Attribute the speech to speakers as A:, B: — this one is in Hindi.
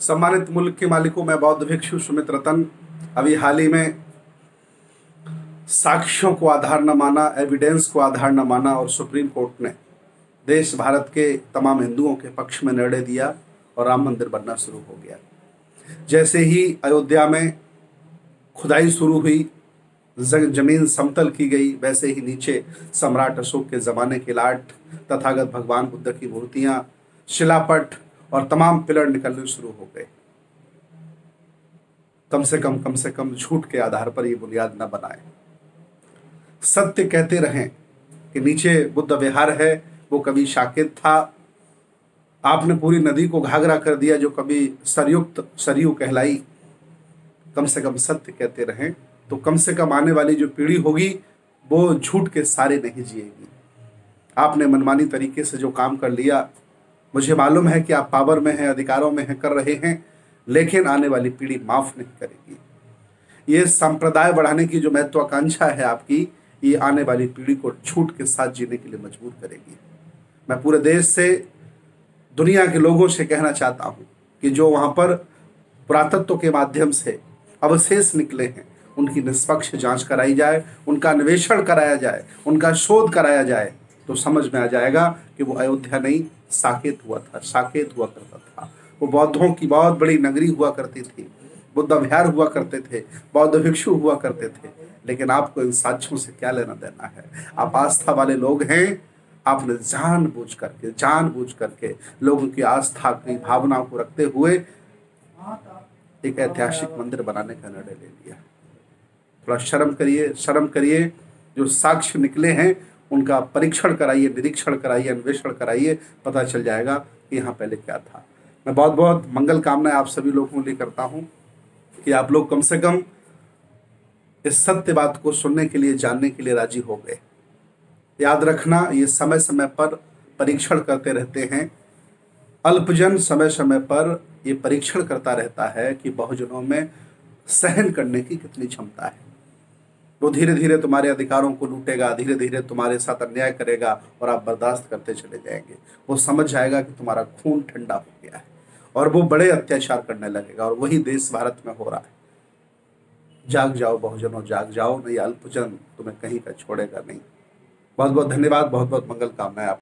A: सम्मानित मुल्क के मालिकों, मैं बौद्ध भिक्षु सुमित रतन। अभी हाल ही में साक्ष्यों को आधार न माना, एविडेंस को आधार न माना और सुप्रीम कोर्ट ने देश भारत के तमाम हिंदुओं के पक्ष में निर्णय दिया और राम मंदिर बनना शुरू हो गया। जैसे ही अयोध्या में खुदाई शुरू हुई, जमीन समतल की गई, वैसे ही नीचे सम्राट अशोक के ज़माने के लाट, तथागत भगवान बुद्ध की मूर्तियां, शिलापट और तमाम पिलर निकलने शुरू हो गए। कम से कम झूठ के आधार पर ये बुनियाद न बनाए, सत्य कहते रहें कि नीचे बुद्ध विहार है, वो कभी शाकित था। आपने पूरी नदी को घाघरा कर दिया जो कभी सरयू कहलाई। कम से कम सत्य कहते रहें, तो कम से कम आने वाली जो पीढ़ी होगी वो झूठ के सारे नहीं जिएगी। आपने मनमानी तरीके से जो काम कर लिया, मुझे मालूम है कि आप पावर में हैं, अधिकारों में हैं, कर रहे हैं, लेकिन आने वाली पीढ़ी माफ नहीं करेगी। ये संप्रदाय बढ़ाने की जो महत्वाकांक्षा है आपकी, ये आने वाली पीढ़ी को झूठ के साथ जीने के लिए मजबूर करेगी। मैं पूरे देश से, दुनिया के लोगों से कहना चाहता हूं कि जो वहां पर पुरातत्व के माध्यम से अवशेष निकले हैं, उनकी निष्पक्ष जांच कराई जाए, उनका अन्वेषण कराया जाए, उनका शोध कराया जाए, तो समझ में आ जाएगा कि वो अयोध्या नहीं, साकेत हुआ करता था। वो बौद्धों की बहुत बड़ी नगरी हुआ करती थी, बुद्ध विहार हुआ करते थे, बौद्ध भिक्षु हुआ करते थे। लेकिन आपको इन साक्ष्यों से क्या लेना देना है? आप आस्था वाले लोग हैं। आपने जानबूझ करके लोगों की आस्था की भावना को रखते हुए एक ऐतिहासिक मंदिर बनाने का निर्णय ले लिया। थोड़ा शर्म करिए। जो साक्ष्य निकले हैं उनका परीक्षण कराइए, निरीक्षण कराइए, अन्वेषण कराइए, पता चल जाएगा कि यहाँ पहले क्या था। मैं बहुत बहुत मंगल कामनाएं आप सभी लोगों के लिए करता हूँ कि आप लोग कम से कम इस सत्य बात को सुनने के लिए, जानने के लिए राजी हो गए। याद रखना, ये समय समय पर परीक्षण करते रहते हैं। अल्पजन समय समय पर ये परीक्षण करता रहता है कि बहुजनों में सहन करने की कितनी क्षमता है। वो धीरे धीरे तुम्हारे अधिकारों को लूटेगा, धीरे धीरे तुम्हारे साथ अन्याय करेगा और आप बर्दाश्त करते चले जाएंगे। वो समझ जाएगा कि तुम्हारा खून ठंडा हो गया है और वो बड़े अत्याचार करने लगेगा, और वही देश भारत में हो रहा है। जाग जाओ बहुजनों, जाग जाओ, नहीं अल्पजन तुम्हें कहीं का छोड़ेगा नहीं। बहुत बहुत धन्यवाद, बहुत बहुत मंगल कामनाएं।